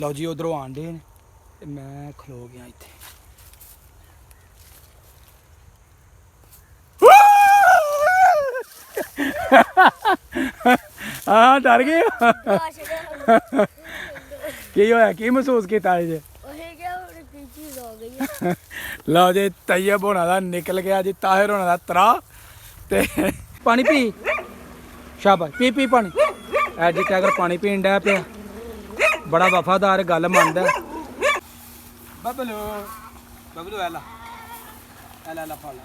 ਲਓ ਜੀ ਉਧਰੋਂ ਆਂਡੇ ਨੇ ਤੇ ਮੈਂ ਖਲੋ ਗਿਆ ਇੱਥੇ। ਹਾਂ ਡਰ ਗਏ ਕੀ ਹੋਇਆ? ਕੀ ਮਹਿਸੂਸ ਕੀਤਾ ਜੀ? ਲਓ ਜੀ ਤੈयब ਹੋਣਾ ਦਾ ਨਿਕਲ ਗਿਆ ਜੀ, ਤਾਹਿਰ ਹੋਣਾ ਦਾ ਤਰਾ। ਤੇ ਪਾਣੀ ਪੀ, ਸ਼ਾਬਾਸ਼ ਪੀ ਪੀ ਪਾਣੀ। ਐ ਜੀ ਟਾਈਗਰ ਪਾਣੀ ਪੀਣ ਡਿਆ ਪਿਆ, ਬੜਾ ਵਫਾਦਾਰ, ਗੱਲ ਮੰਨਦਾ। ਬਬਲੂ ਬਬਲੂ ਐਲਾ ਐਲਾ ਐਲਾ ਫੜ ਲਾ।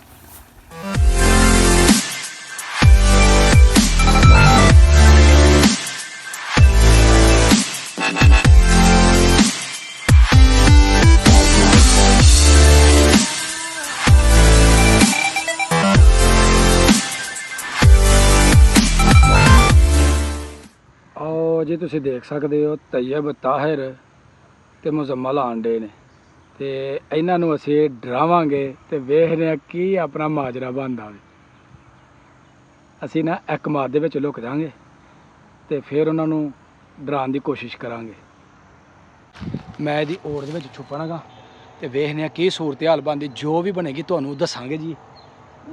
जी तुसीं देख सकते हो तैयब, ताहिर ते मुजम्मल आंडे ने ते इन्हां नूं असीं डरावांगे ते वेखदे हां की अपना माजरा बनदा वे। असीं ना एक माद दे विच लुक जांगे ते फिर उन्हां नूं डराउण दी कोशिश करांगे। मैं इहदी ओड़ दे विच छुपणागा ते वेखदे हां की सूरत हाल बनदी। जो भी बनेगी तुहानूं दस्सांगे जी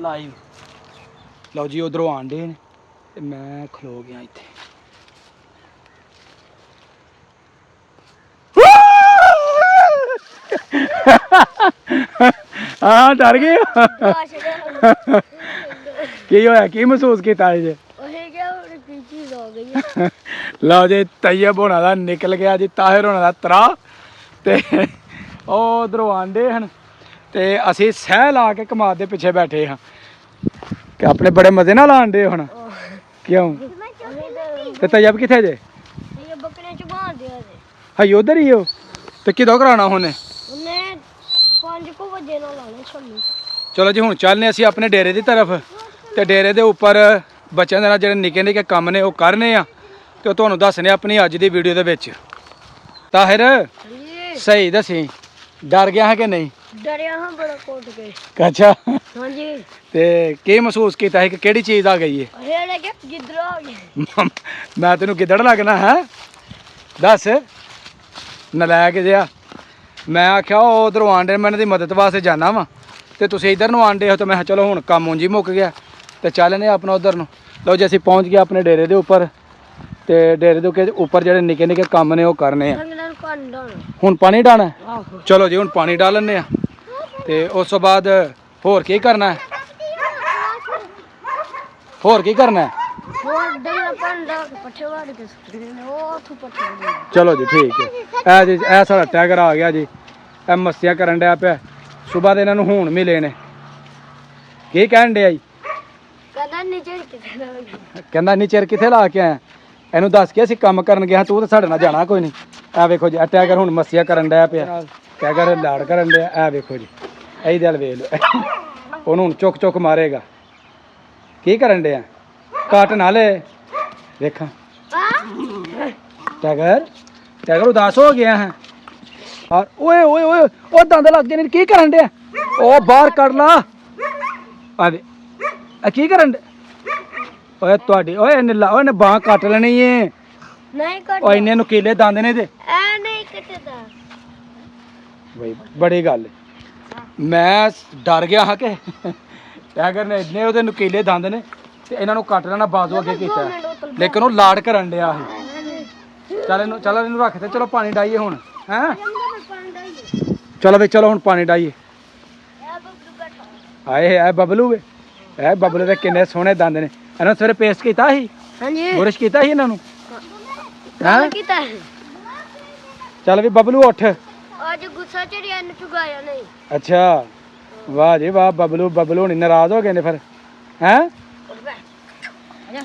लाइव। लओ जी उधरों आंडे ने ते मैं खलो गया इत्थे। हाँ डर गए की होया? की महसूस किया जी? लो जी तैयब होना दा निकल गया जी, ताहिर होना दा तरा। ते उधरों आंडे हैं ते असी सह ला के कमाद दे पिछे बैठे हाँ कि अपने बड़े मजे नाल आंडे हुण। क्यों ते तैयब किथे जे? हाई उधर ही हो ते किदों कराना हुणे? चलो जी हुण चलने असीं अपने डेरे की तरफ। तो डेरे के उपर बच्चों के जो निके निके काम ने वो करने आ तो तुहानूं दस्सने अपनी अज की वीडियो दे विच। ताहिर सही दसी, डर गया है कि नहीं? डरिया हां बड़ा कोट के। अच्छा हां जी। ते की महसूस किया है कि केड़ी चीज़ आ गई है? अरे क्या गिद्दड़ आ गया। मैं तेनों गिद्दड़ लगना है? दस नलैक जिहा। मैं आख्या उधरों आंडे मैं इन्हां दी मदद वास्ते जाना वा ते तुसीं इधर नूं आंडे हो तो मैं चलो हुण कम ऊंज ही मुक गया तो चलने अपना उधर नूं। लो जी असीं पहुँच गए अपने डेरे के उपर ते डेरे के उपर जिहड़े निके निके काम ने वो करने आ। हुण पानी डालना है? चलो जी हुण पानी डाल लैने आ ते उस तो बाद होर की करना है? होर की करना है? चलो जी ठीक है। ए जी ए साडा टाइगर आ गया जी, ए मस्तियां करन डया पिया। सुबह दे इन्हां नूं हुण मिले ने। की कहण डया जी? कहंदा नी चिर किथे ला के आया? इहनूं दस के असीं काम करन गए तूं तो साडे नाल जाना कोई नहीं। ए वेखो जी टाइगर हुण मस्तियां करन डया पिया, टाइगर लाड़ करन डया। ए वेखो जी इहदे अल वेख लो, ओनूं हुण चुक चुक मारेगा। की करन डया? कट ना ले देखा। टाइगर टाइगर उदास हो गया है। और ओए ओए ओए ओ दंद लग गए ने। की करन डया? ओ बाहर कढ ला। आवे की करन डया? ओए तुहाडी ओए नीला ओए ने बांह कट लेनी है। नहीं कट। ओए इन्ने नुकीले दंद ने ते ए नहीं कटदा भाई बड़ी गल। मैं डर गया हाँ कि टाइगर ने इन्ने ओहदे नुकीले दंद ने ते इन्हां नूं कट लेना बाजू अगे कीता, लेकिन वो लाड़ करन डया है। चल इनू चल इनू रख ते चलो पानी डाइए हुण हैं। चलो वे चलो हुण पानी डाइए। आए है बबलू वे, ए बबलू दे किन्ने सोहणे दंद ने। इन्हां सवेरे पेस्ट कीता ही? हां जी बुरश कीता ही इन्हां नूं? हां कीता है। चल वी बबलू उठ। आज गुस्सा चढ़िया ने चुगाया नहीं। अच्छा वाह जी वाह। बबलू बबलू हुण नाराज हो गए ने फिर हैं?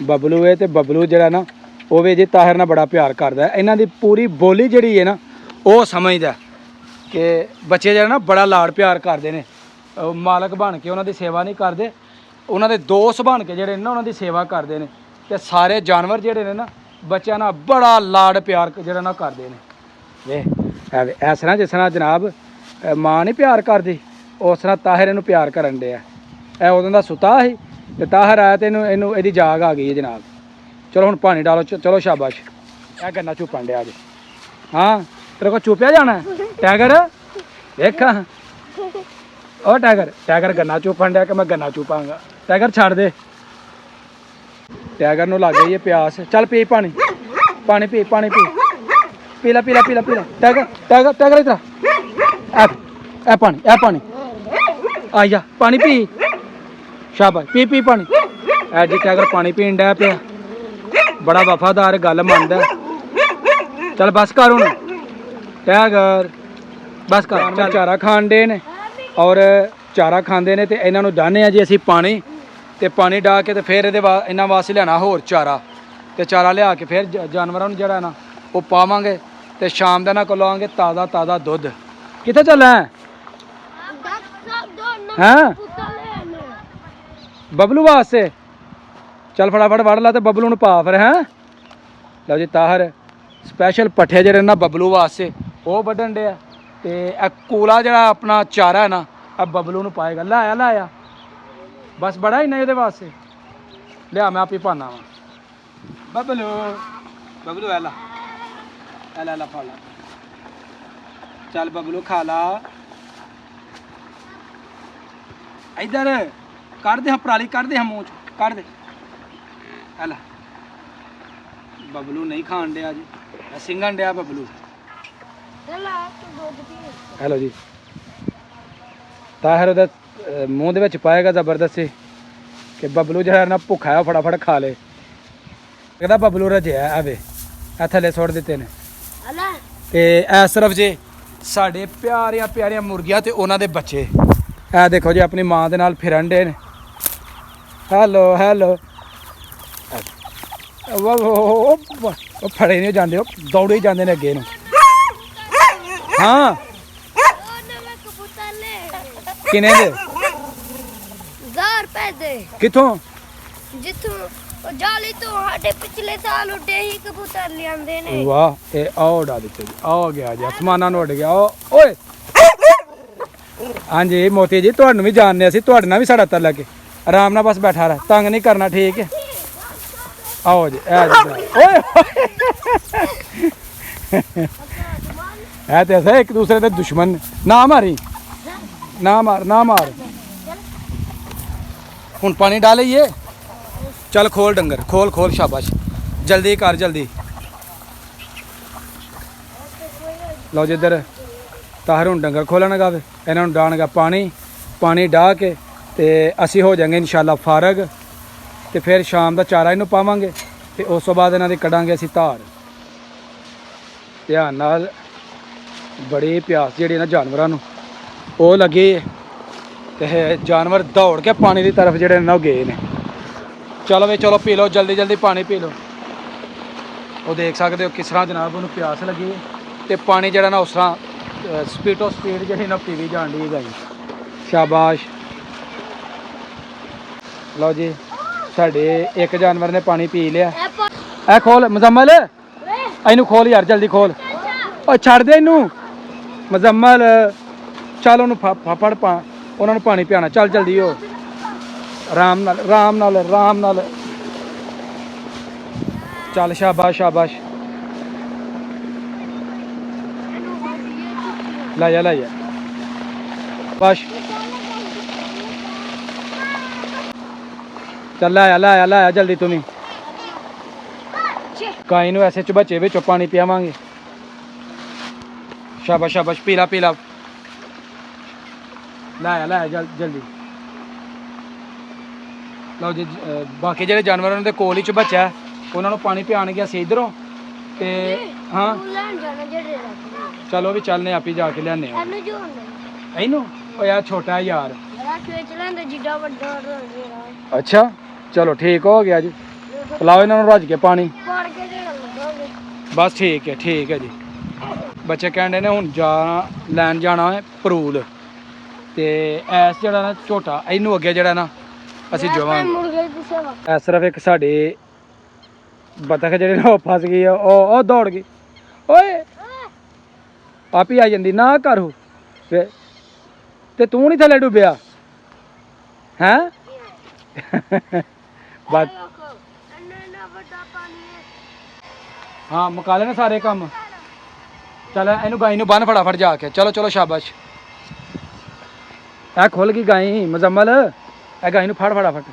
बबलू है तो बबलू जरा ना वो भी जी ताहिर नाल बड़ा प्यार करता है। इन्हां दी पूरी बोली जिहड़ी है ना वो समझदा कि बच्चे जरा ना बड़ा लाड़ प्यार करते हैं। मालक बन के उन्होंने सेवा नहीं करते, उन्होंने दोस्त बन के जेडे ना उन्होंने सेवा करते हैं। तो सारे जानवर जेडे ने ना बच्चों ना बड़ा लाड़ प्यार जरा ना करते हैं। वे इस तरह जिस तरह जनाब माँ नहीं प्यार करती उस तरह ताहिर इनू प्यार करन डया। ए उदों दा सुता ही ते ताहिर आया तो इनू इहदी जाग आ गई है जनाब। चलो हुण पानी डालो। चलो शाबाश। ए गन्ना झुपन डया जी। हाँ तेरे को चुपिया जाना है टाइगर देखा ओ टाइगर गन्ना चुपन डਿਆ कि मैं गन्ना चुपांगा टाइगर छाड़ दे टाइगर ਨੂੰ ਲੱਗ ਗਈ ਹੈ ਪਿਆਸ ਚੱਲ ਪੀ ਪਾਣੀ ਪਾਣੀ ਪੀ ਪੀਲਾ टाइगर इधर ए पानी आ जा पानी पी शाबाश पी पानी ए जी टाइगर पानी पीन डਿਆ ਪਿਆ बड़ा वफादार गल ਮੰਨਦਾ चल बस कर ਹੁਣ टाइगर बस कर चारा खान दे ने और चारा खांदे ने ते ਇਹਨਾਂ ਨੂੰ ਦਾਨੇ ਆ ਜੀ ਅਸੀਂ ਪਾਣੀ ਤੇ ਪਾਣੀ ਡਾ ਕੇ ਤੇ ਫਿਰ ਇਹਦੇ ਇਹਨਾਂ ਵਾਸਤੇ ਲਿਆਣਾ ਹੋਰ ਚਾਰਾ ਤੇ ਚਾਰਾ ਲਿਆ ਕੇ ਫਿਰ ਜਾਨਵਰਾਂ ਨੂੰ ਜਿਹੜਾ ਨਾ ਉਹ ਪਾਵਾਂਗੇ ਤੇ ਸ਼ਾਮ ਦਾ ਨਾ ਕੋਲਾਂਗੇ ਤਾਜ਼ਾ ਦੁੱਧ ਕਿੱਥੇ ਚੱਲਾਂ हैं बबलू वास्ते चल फटाफट वड़ ला तो बबलू पा फिर हैं लो जी ताहर स्पैशल पट्ठे जेह्ड़े ना बबलू वास्ते वो वड्डन डे ते कूला जेह्ड़ा अपना चारा है ना अब बबलू पाएगा लाया बस बड़ा ही नहीं ये वास्ते लिया मैं आप ही पाना वा बबलू ऐला फड़ ला चल बबलू खा ला इधर कर दे पराली कर दे मूँह च कर दे हेला बबलू नहीं खान दिया जी सिंगन दिया बबलू हेलो जी ताहिर उधर मूँह दे विच पाएगा जबरदस्ती कि बबलू जो है ना भुखा है फटाफट खा ले कहता बबलू रजिया आवे ए थले सुट दिते ने ते इस तरफ जे साडे प्यारियां मुर्गियां ते उन्हां दे बच्चे ए देखो जी अपनी मां दे नाल फिरन डे ने हेलो वो फड़े नहीं जाते दौड़े ही जाते अगे नूं हाँ किने दे किथों जाली तो हटे पिछले साल उड़े ही कबूतर लियांदे ने वाह ए आओ उड़ा दिते जी आ गया जी आसमाना उड़ गया ओए हाँ जी मोती जी तुहानू भी जानने असीं तुहाडे नाल भी साडा तला के आराम नाल बस बैठा रह तंग नहीं करना ठीक है आओ जी ए जी ओए है तो ऐसा एक दूसरे के दुश्मन ना मारी ना मार हुण पानी डालिए चल खोल डंगर खोल शाबाश जल्दी कर जल्दी लो जी इधर ताहर हुण डंगर खोलन गावे इन्हां नूं डाणगा पानी डाह के ते असीं हो जाएंगे इंशाअल्लाह फारग ते फिर शाम का चारा इनू पावांगे ते उस तो बाद इन्हां दी कढांगे असीं धार ध्यान नाल बड़ी प्यास जिहड़ी ना जानवरां नूं ओह लगी ते जानवर दौड़ के पानी की तरफ जिहड़े ना गए ने चलो वे चलो पी लो जल्दी पानी पी लो वो देख सकते हो किस तरह जनाब उन्होंने प्यास लगी तो पानी जरा ना उस तरह स्पीड जी ना पीवी जान डी गई शाबाश लो जी साढ़े एक जानवर ने पानी पी लिया ए खोल मुजम्मल इनू खोल यार जल्दी खोल और छड़ दे इनू मुजम्मल चल उन्होंने फड़ पा उन्होंने पानी पियाना चल जल्दी हो आराम नाल चल शाबाश लाया बस चल लाया जल्दी तुम्हें गाय नूं ऐसे चबच्चे विचों पानी पियावांगे शाबाश पीला लाया जल्दी लो जी बाकी जो जानवर उन्होंने कोल ही चबच्चा है उन्होंने पानी पियान गया सी इधरों ते हाँ चलो भी चलने आप ही जाके लियाने इनू यार छोटा है यार अच्छा चलो ठीक हो गया जी पिलाओ इन्होंने रज के पानी बस ठीक है जी बच्चे कहते ने हुण लैन जाना है परूल ते ऐस जड़ा ना झोटा इनू अगे जड़ा ना असीं जोवांगे सिर्फ एक साडी बतख जी फस गई ओ दौड़ गई ओए आप ही आई जाती ना कर ते तू नहीं थले डुबिया हैं हाँ मुका लेना सारे काम ਚੱਲ ਇਹਨੂੰ ਗਾਈ ਨੂੰ ਬੰਨ ਫਟਾਫਟ ਜਾ ਕੇ। ਚਲੋ ਚਲੋ ਸ਼ਾਬਾਸ਼। ਇਹ ਖੁੱਲ ਗਈ ਗਾਈ ਮੁਜ਼ੰਮਲ। ਇਹ ਗਾਈ ਨੂੰ ਫੜ ਫਟਾਫਟ,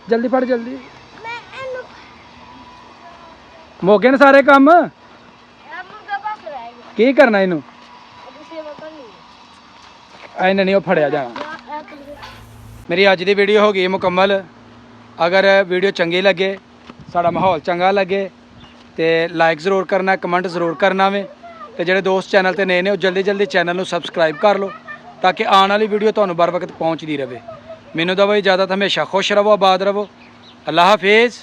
ਜਲਦੀ ਫੜ ਜਲਦੀ। ਮੈਂ ਇਹਨੂੰ ਮੋਗੇ ਨੇ ਸਾਰੇ ਕੰਮ। ਇਹ ਮੁਰਗਾ ਭੱਜ ਰਿਹਾ ਹੈ। ਕੀ ਕਰਨਾ ਇਹਨੂੰ? ਅਜੀ ਸੇਵਾ ਕਰਨੀ ਇਹਨੇ ਨਹੀਂ ਉਹ ਫੜਿਆ ਜਾਣਾ। ਹੈ। ਮੇਰੀ ਅੱਜ ਦੀ ਵੀਡੀਓ ਹੋ ਗਈ ਮੁਕੰਮਲ। ਅਗਰ ਵੀਡੀਓ ਚੰਗੀ ਲੱਗੇ, ਸਾਡਾ ਮਾਹੌਲ ਚੰਗਾ ਲੱਗੇ ਤੇ ਲਾਈਕ ਜ਼ਰੂਰ ਕਰਨਾ, ਕਮੈਂਟ ਜ਼ਰੂਰ ਕਰਨਾ ਵੇ। ਤੇ ਜਿਹੜੇ ਦੋਸਤ ਚੈਨਲ ਤੇ ਨਏ ਨੇ ਉਹ ਜਲਦੀ ਜਲਦੀ ਚੈਨਲ ਨੂੰ ਸਬਸਕ੍ਰਾਈਬ ਕਰ ਲਓ ਤਾਂ ਕਿ ਆਉਣ ਵਾਲੀ ਵੀਡੀਓ ਤੁਹਾਨੂੰ बर वक्त ਪਹੁੰਚਦੀ ਰਹੇ। ਮੈਨੂੰ ਦਵੋ ਇਜਾਜ਼ਤ। ਹਮੇਸ਼ਾ ਖੁਸ਼ ਰਹੋ, ਆਬਾਦ ਰਹੋ। ਅੱਲਾ ਹਾਫਿਜ਼।